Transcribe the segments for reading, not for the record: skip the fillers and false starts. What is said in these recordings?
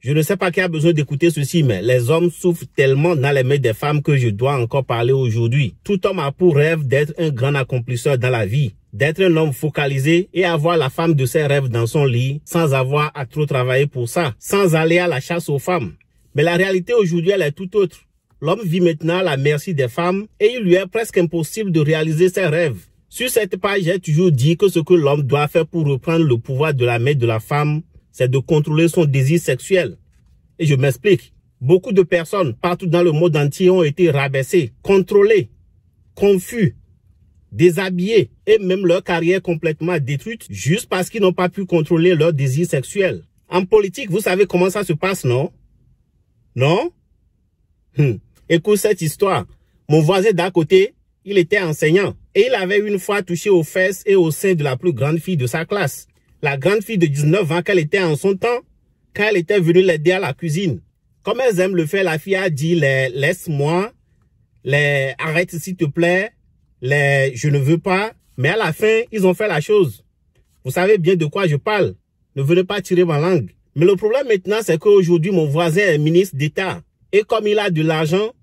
Je ne sais pas qui a besoin d'écouter ceci, mais les hommes souffrent tellement dans les mains des femmes que je dois encore parler aujourd'hui. Tout homme a pour rêve d'être un grand accomplisseur dans la vie, d'être un homme focalisé et avoir la femme de ses rêves dans son lit sans avoir à trop travailler pour ça, sans aller à la chasse aux femmes. Mais la réalité aujourd'hui, elle est tout autre. L'homme vit maintenant à la merci des femmes et il lui est presque impossible de réaliser ses rêves. Sur cette page, j'ai toujours dit que ce que l'homme doit faire pour reprendre le pouvoir de la main de la femme, c'est de contrôler son désir sexuel. Et je m'explique. Beaucoup de personnes partout dans le monde entier ont été rabaissées, contrôlées, confus, déshabillées et même leur carrière complètement détruite juste parce qu'ils n'ont pas pu contrôler leur désir sexuel. En politique, vous savez comment ça se passe, non? Non? Écoute cette histoire. Mon voisin d'à côté, il était enseignant et il avait une fois touché aux fesses et au sein de la plus grande fille de sa classe. La grande fille de 19 ans qu'elle était en son temps, quand elle était venue l'aider à la cuisine. Comme elles aiment le faire, la fille a dit laisse-moi, arrête s'il te plaît, je ne veux pas. Mais à la fin, ils ont fait la chose. Vous savez bien de quoi je parle. Ne venez pas tirer ma langue. Mais le problème maintenant, c'est qu'aujourd'hui, mon voisin est ministre d'État. Et comme il a de l'argent,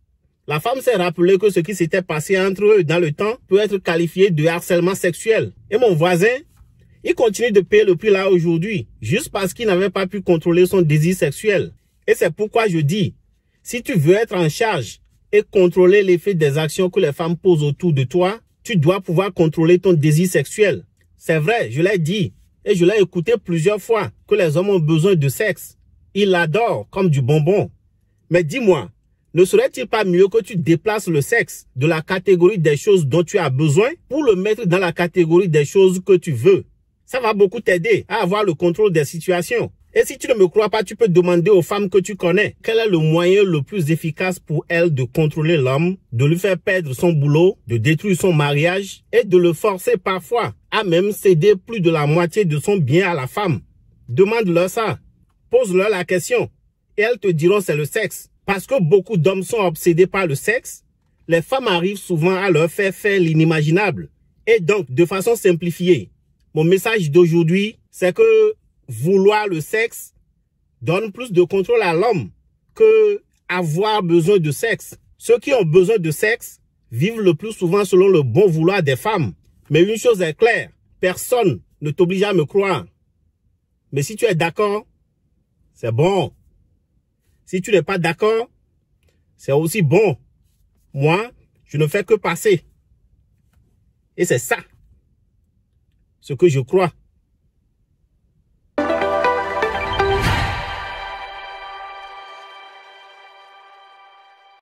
la femme s'est rappelé que ce qui s'était passé entre eux dans le temps peut être qualifié de harcèlement sexuel. Et mon voisin, il continue de payer le prix là aujourd'hui, juste parce qu'il n'avait pas pu contrôler son désir sexuel. Et c'est pourquoi je dis, si tu veux être en charge et contrôler l'effet des actions que les femmes posent autour de toi, tu dois pouvoir contrôler ton désir sexuel. C'est vrai, je l'ai dit, et je l'ai écouté plusieurs fois, que les hommes ont besoin de sexe. Ils l'adorent comme du bonbon. Mais dis-moi, ne serait-il pas mieux que tu déplaces le sexe de la catégorie des choses dont tu as besoin pour le mettre dans la catégorie des choses que tu veux? Ça va beaucoup t'aider à avoir le contrôle des situations. Et si tu ne me crois pas, tu peux demander aux femmes que tu connais quel est le moyen le plus efficace pour elles de contrôler l'homme, de lui faire perdre son boulot, de détruire son mariage et de le forcer parfois à même céder plus de la moitié de son bien à la femme. Demande-leur ça. Pose-leur la question et elles te diront c'est le sexe. Parce que beaucoup d'hommes sont obsédés par le sexe, les femmes arrivent souvent à leur faire l'inimaginable. Et donc, de façon simplifiée, mon message d'aujourd'hui, c'est que vouloir le sexe donne plus de contrôle à l'homme que avoir besoin de sexe. Ceux qui ont besoin de sexe vivent le plus souvent selon le bon vouloir des femmes. Mais une chose est claire, personne ne t'oblige à me croire. Mais si tu es d'accord, c'est bon. Si tu n'es pas d'accord, c'est aussi bon. Moi, je ne fais que passer. Et c'est ça ce que je crois.